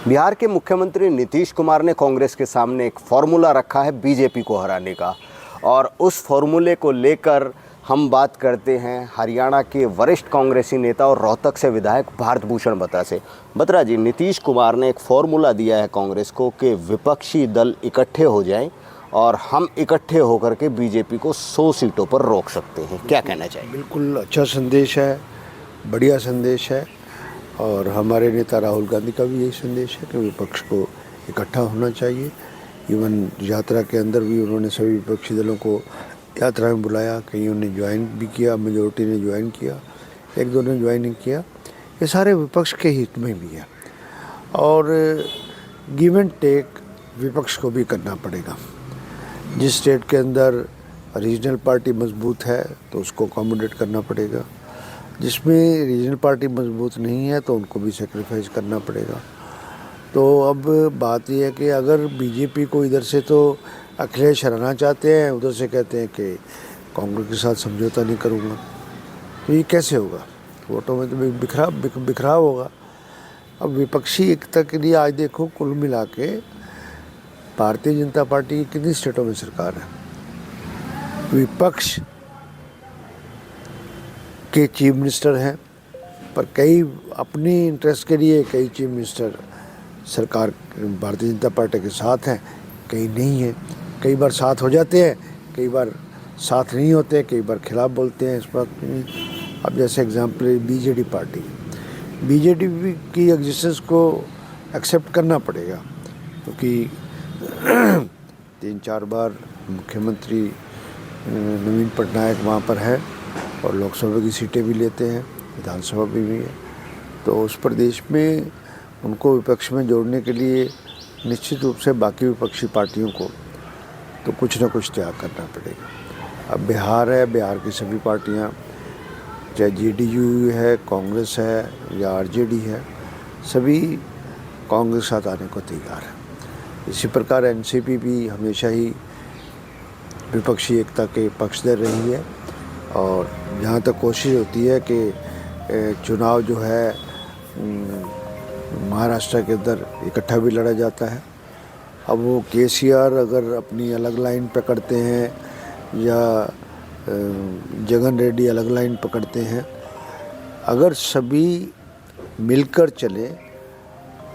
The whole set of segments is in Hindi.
बिहार के मुख्यमंत्री नीतीश कुमार ने कांग्रेस के सामने एक फॉर्मूला रखा है बीजेपी को हराने का, और उस फॉर्मूले को लेकर हम बात करते हैं हरियाणा के वरिष्ठ कांग्रेसी नेता और रोहतक से विधायक भारत भूषण बत्रा से। बत्रा जी, नीतीश कुमार ने एक फॉर्मूला दिया है कांग्रेस को कि विपक्षी दल इकट्ठे हो जाएं और हम इकट्ठे होकर के बीजेपी को 100 सीटों पर रोक सकते हैं। क्या कहना चाहिए? बिल्कुल अच्छा संदेश है, बढ़िया संदेश है। और हमारे नेता राहुल गांधी का भी यही संदेश है कि विपक्ष को इकट्ठा होना चाहिए। इवन यात्रा के अंदर भी उन्होंने सभी विपक्षी दलों को यात्रा में बुलाया, कईयों ने ज्वाइन भी किया, मेजोरिटी ने ज्वाइन किया, एक दो ने ज्वाइन नहीं किया। ये सारे विपक्ष के हित में भी है और गिव एंड टेक विपक्ष को भी करना पड़ेगा। जिस स्टेट के अंदर रीजनल पार्टी मजबूत है तो उसको अकोमोडेट करना पड़ेगा, जिसमें रीजनल पार्टी मजबूत नहीं है तो उनको भी सेक्रीफाइस करना पड़ेगा। तो अब बात यह है कि अगर बीजेपी को इधर से तो अखिलेश हराना चाहते हैं, उधर से कहते हैं कि कांग्रेस के साथ समझौता नहीं करूँगा, तो ये कैसे होगा? वोटों में तो बिखराव होगा। अब विपक्षी एकता के लिए आज देखो, कुल मिला के भारतीय जनता पार्टी की कितनी स्टेटों में सरकार है। विपक्ष के चीफ मिनिस्टर हैं, पर कई अपनी इंटरेस्ट के लिए कई चीफ मिनिस्टर सरकार भारतीय जनता पार्टी के साथ हैं, कई नहीं हैं। कई बार साथ हो जाते हैं, कई बार साथ नहीं होते, कई बार खिलाफ बोलते हैं। इस बात में अब जैसे एग्जाम्पल है बीजेडी पार्टी, बीजेडी की एग्जिस्टेंस को एक्सेप्ट करना पड़ेगा, क्योंकि 3-4 बार मुख्यमंत्री नवीन पटनायक वहाँ पर है और लोकसभा की सीटें भी लेते हैं, विधानसभा भी है। तो उस प्रदेश में उनको विपक्ष में जोड़ने के लिए निश्चित रूप से बाकी विपक्षी पार्टियों को तो कुछ ना कुछ त्याग करना पड़ेगा। अब बिहार है, बिहार की सभी पार्टियां, चाहे जेडीयू है, कांग्रेस है या आरजेडी है, सभी कांग्रेस साथ आने को तैयार है। इसी प्रकार एनसीपी भी हमेशा ही विपक्षी एकता के पक्षधर रही है और जहाँ तक कोशिश होती है कि चुनाव जो है महाराष्ट्र के अंदर इकट्ठा भी लड़ा जाता है। अब वो केसीआर अगर अपनी अलग लाइन पकड़ते हैं या जगन रेड्डी अलग लाइन पकड़ते हैं, अगर सभी मिलकर चले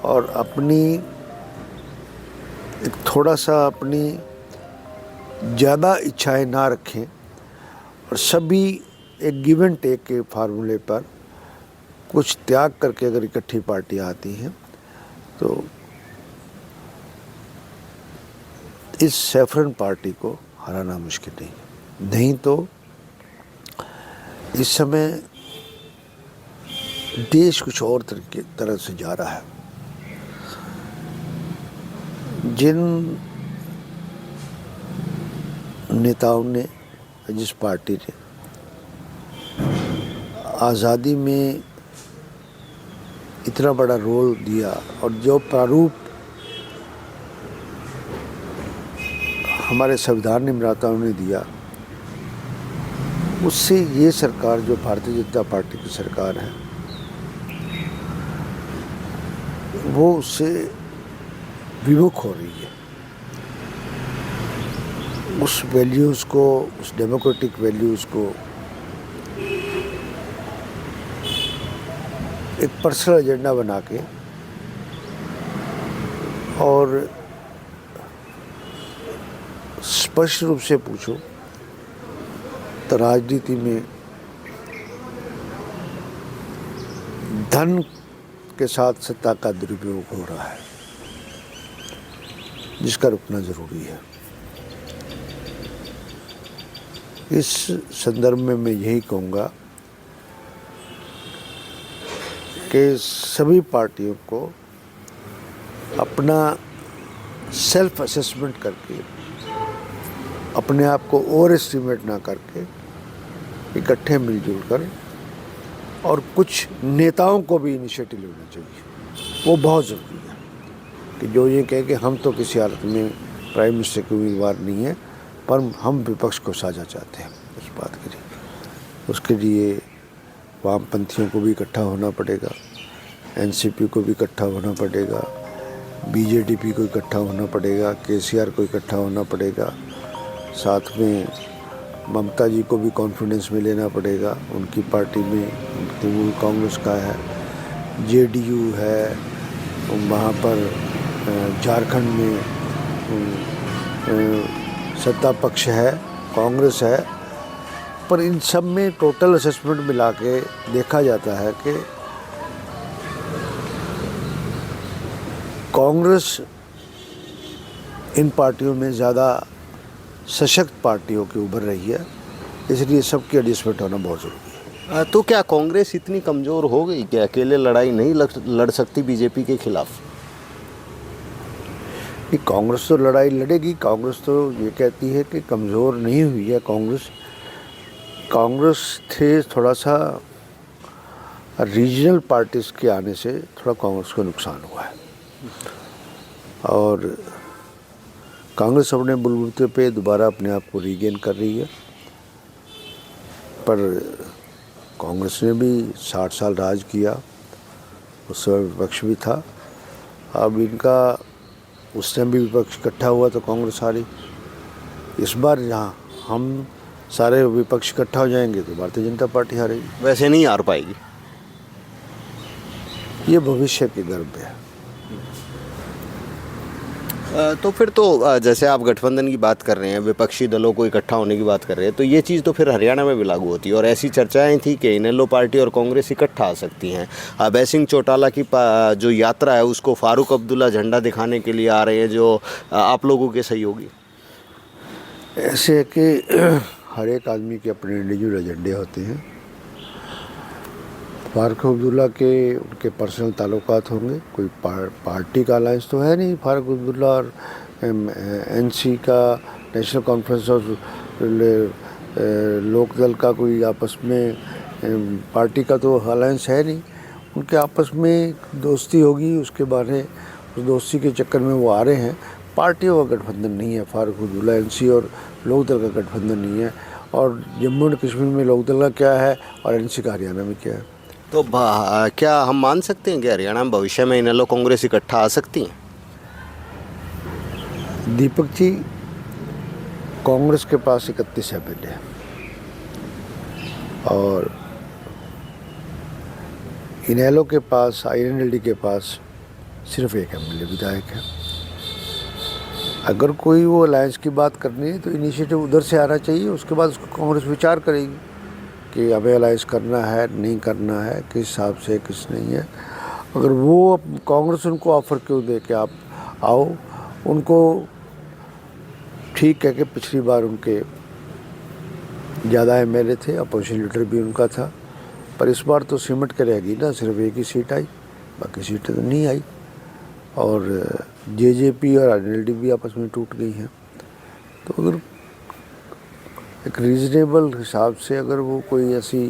और अपनी एक थोड़ा सा अपनी ज़्यादा इच्छाएं ना रखें और सभी एक गिव एंड टेक के फार्मूले पर कुछ त्याग करके अगर इकट्ठी पार्टियां आती हैं तो इस सैफरन पार्टी को हराना मुश्किल नहीं है। नहीं तो इस समय देश कुछ और तरह से जा रहा है। जिन नेताओं ने, जिस पार्टी ने आज़ादी में इतना बड़ा रोल दिया और जो प्रारूप हमारे संविधान निर्माताओं ने दिया, उससे ये सरकार जो भारतीय जनता पार्टी की सरकार है वो उससे विमुख हो रही है। उस वैल्यूज़ को, उस डेमोक्रेटिक वैल्यूज़ को एक पर्सनल एजेंडा बना के और स्पष्ट रूप से पूछो तो राजनीति में धन के साथ सत्ता का दुरुपयोग हो रहा है, जिसका रुकना ज़रूरी है। इस संदर्भ में मैं यही कहूँगा कि सभी पार्टियों को अपना सेल्फ असेसमेंट करके, अपने आप को ओवर एस्टिमेट ना करके, इकट्ठे मिलजुल कर और कुछ नेताओं को भी इनिशिएटिव लेना चाहिए। वो बहुत ज़रूरी है कि जो ये कहे कि हम तो किसी हालत में प्राइम मिनिस्टर के उम्मीदवार नहीं है, पर हम विपक्ष को साझा चाहते हैं। उस बात के लिए, उसके लिए वामपंथियों को भी इकट्ठा होना पड़ेगा, एनसीपी को भी इकट्ठा होना पड़ेगा, बीजेपी को इकट्ठा होना पड़ेगा, केसीआर को इकट्ठा होना पड़ेगा, साथ में ममता जी को भी कॉन्फिडेंस में लेना पड़ेगा। उनकी पार्टी में तृणमूल कांग्रेस का है, जेडीयू है, वहाँ पर झारखंड में सत्ता पक्ष है, कांग्रेस है। पर इन सब में टोटल असेसमेंट मिला के देखा जाता है कि कांग्रेस इन पार्टियों में ज़्यादा सशक्त पार्टियों की उभर रही है, इसलिए सबकी एडजस्टमेंट होना बहुत ज़रूरी है। तो क्या कांग्रेस इतनी कमज़ोर हो गई कि अकेले लड़ाई नहीं लड़ सकती बीजेपी के खिलाफ? नहीं, कांग्रेस तो लड़ाई लड़ेगी। कांग्रेस तो ये कहती है कि कमज़ोर नहीं हुई है कांग्रेस थे थोड़ा सा रीजनल पार्टीज़ के आने से थोड़ा कांग्रेस को नुकसान हुआ है, और कांग्रेस अपने बलबूते पे दोबारा अपने आप को रीगेन कर रही है। पर कांग्रेस ने भी 60 साल राज किया, उस समय विपक्ष भी था। अब इनका उस टाइम भी विपक्ष इकट्ठा हुआ तो कांग्रेस हारी। इस बार जहाँ हम सारे विपक्ष इकट्ठा हो जाएंगे तो भारतीय जनता पार्टी हारेगी। वैसे नहीं हार पाएगी। ये भविष्य की गर्भ है। तो फिर तो जैसे आप गठबंधन की बात कर रहे हैं, विपक्षी दलों को इकट्ठा होने की बात कर रहे हैं, तो ये चीज़ तो फिर हरियाणा में भी लागू होती है। और ऐसी चर्चाएं थी कि इनेलो पार्टी और कांग्रेस इकट्ठा आ सकती हैं। अभय सिंह चौटाला की जो यात्रा है उसको फारूक अब्दुल्ला झंडा दिखाने के लिए आ रहे हैं, जो आप लोगों के सहयोगी। ऐसे है कि हर एक आदमी के अपने इंडिविजुअल एजेंडे होते हैं। फारूक अब्दुल्ला के उनके पर्सनल ताल्लुकात होंगे, कोई पार्टी का अलायंस तो है नहीं। फारूक अब्दुल्ला और एनसी का, नेशनल कॉन्फ्रेंस और लोकदल का कोई आपस में पार्टी का तो अलायंस है नहीं। उनके आपस में दोस्ती होगी, उसके बारे उस दोस्ती के चक्कर में वो आ रहे हैं। पार्टियों का गठबंधन नहीं है। फारूक अब्दुल्ला एनसी और लोकदल का गठबंधन नहीं है। और जम्मू एंड कश्मीर में लोकदल का क्या है और एनसी का हरियाणा में क्या है। तो क्या हम मान सकते हैं कि हरियाणा में भविष्य में इनेलो कांग्रेस इकट्ठा आ सकती हैं? दीपक जी, कांग्रेस के पास 31 एमएलए है और इनेलो के पास, आईएनएलडी के पास सिर्फ एक एमएलए विधायक है। अगर कोई वो अलायंस की बात करनी है तो इनिशिएटिव उधर से आना चाहिए, उसके बाद उसको कांग्रेस विचार करेगी कि हमें अलायंस करना है, नहीं करना है, किस हिसाब से, किस नहीं है। अगर वो कांग्रेस उनको ऑफ़र क्यों दे कि आप आओ, उनको ठीक है कि पिछली बार उनके ज़्यादा एमएलए थे, अपोजिशन लीडर भी उनका था, पर इस बार तो सिमट के रहेगी ना, सिर्फ एक ही सीट आई, बाकी सीटें तो नहीं आई। और जेजेपी और आईएनएलडी भी आपस में टूट गई हैं। तो अगर एक रीज़नेबल हिसाब से अगर वो कोई ऐसी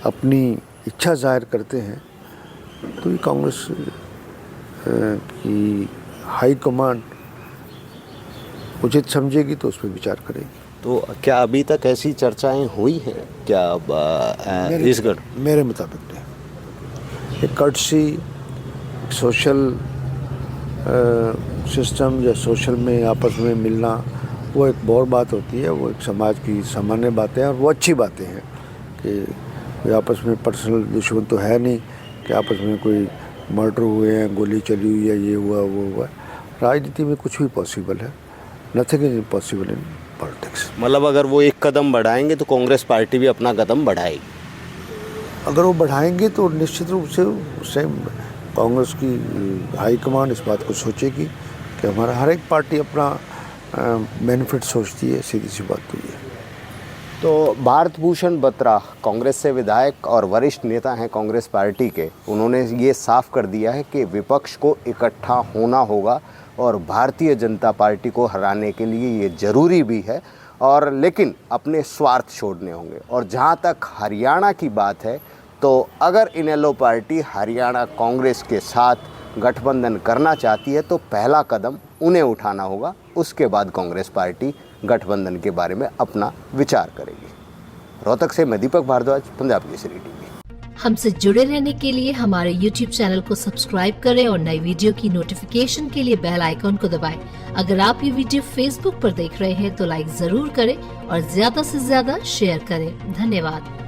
अपनी इच्छा जाहिर करते हैं तो ये कांग्रेस की हाई कमांड उचित समझेगी तो उस पर विचार करेगी। तो क्या अभी तक ऐसी चर्चाएं हुई हैं क्या इस मेरे मुताबिक नहीं। एक कर्टसी, सोशल सिस्टम या सोशल में आपस में मिलना वो एक बहुत बात होती है, वो एक समाज की सामान्य बातें हैं और वो अच्छी बातें हैं कि आपस में पर्सनल दुश्मन तो है नहीं कि आपस में कोई मर्डर हुए हैं, गोली चली हुई है, ये हुआ वो हुआ। राजनीति में कुछ भी पॉसिबल है, nothing is impossible in politics. मतलब अगर वो एक कदम बढ़ाएंगे तो कांग्रेस पार्टी भी अपना कदम बढ़ाएगी। अगर वो बढ़ाएंगे तो निश्चित रूप से उससे कांग्रेस की हाईकमान इस बात को सोचेगी कि हमारा हर एक पार्टी अपना बेनिफिट सोचती है, सीधी सी बात तो ये। तो भारत भूषण बत्रा कांग्रेस से विधायक और वरिष्ठ नेता हैं कांग्रेस पार्टी के, उन्होंने ये साफ कर दिया है कि विपक्ष को इकट्ठा होना होगा और भारतीय जनता पार्टी को हराने के लिए ये ज़रूरी भी है, और लेकिन अपने स्वार्थ छोड़ने होंगे। और जहाँ तक हरियाणा की बात है तो अगर इनेलो पार्टी हरियाणा कांग्रेस के साथ गठबंधन करना चाहती है तो पहला कदम उन्हें उठाना होगा, उसके बाद कांग्रेस पार्टी गठबंधन के बारे में अपना विचार करेगी। रोहतक से मैं दीपक भारद्वाज, पंजाब केसरी टीवी। हमसे जुड़े रहने के लिए हमारे YouTube चैनल को सब्सक्राइब करें और नई वीडियो की नोटिफिकेशन के लिए बेल आइकॉन को दबाएं। अगर आप ये वीडियो Facebook पर देख रहे हैं तो लाइक जरूर करें और ज्यादा से ज्यादा शेयर करें। धन्यवाद।